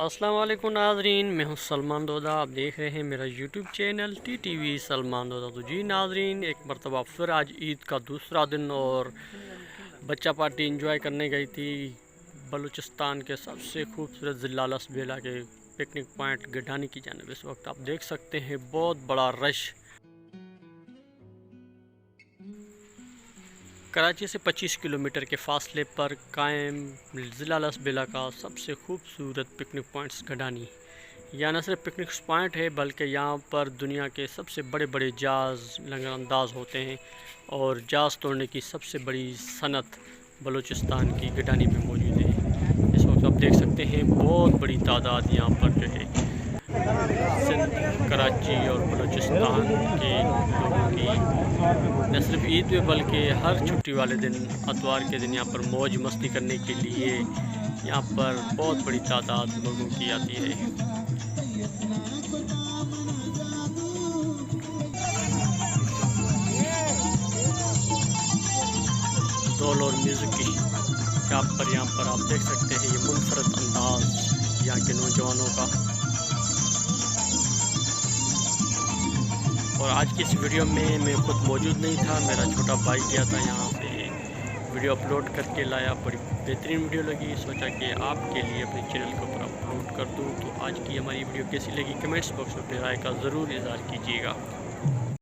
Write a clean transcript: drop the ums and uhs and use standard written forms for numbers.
السلام علیکم ناظرین، میں ہوں سلمان دودہ. آپ دیکھ رہے ہیں میرا YouTube channel T T V Salman Doda. تو جی ناظرین، ایک مرتبہ پھر آج عید کا دوسرا دن اور بچہ پارٹی انجوائے کرنے گئی تھی بلوچستان کے سب سے خوبصورت ضلع لس بیلا کے پکنک پوائنٹ گڈانی کی جانب. اس وقت آپ دیکھ سکتے ہیں بہت بڑا رش. کراچی سے 25 کلومیٹر کے فاصلے پر قائم ضلع لس بیلا کا سب سے خوبصورت پکنک پوائنٹس گڈانی. یہاں نہ صرف پکنک پوائنٹ ہے بلکہ یہاں پر دنیا کے سب سے بڑے بڑے جاز لنگر انداز ہوتے ہیں اور جاز توڑنے کی سب سے بڑی صنعت بلوچستان کی گڈانی میں موجود ہے. اس وقت آپ دیکھ سکتے ہیں بہت بڑی تعداد یہاں پر جو ہے سندھ، کراچی اور بلوچستان کے لوگوں کی نہ صرف عید میں بلکہ ہر چھٹی والے دن اتوار کے دن یہاں پر موج مستی کرنے کے لیے یہاں پر بہت بڑی تعداد لوگوں کی آتی ہے. ڈھول اور میوزک کی یہاں پر آپ دیکھ سکتے ہیں یہ منفرد انداز یہاں کے نوجوانوں کا. اور آج کی اس ویڈیو میں خود موجود نہیں تھا، میرا چھوٹا بھائی گیا تھا یہاں سے ویڈیو اپلوڈ کر کے لایا. بڑی بہترین ویڈیو لگی، سوچا کہ آپ کے لیے اپنے چینل کے اوپر اپلوڈ کر دوں. تو آج کی ہماری ویڈیو کیسی لگی کمنٹس باکس میں اپنی رائے کا ضرور اظہار کیجیے گا.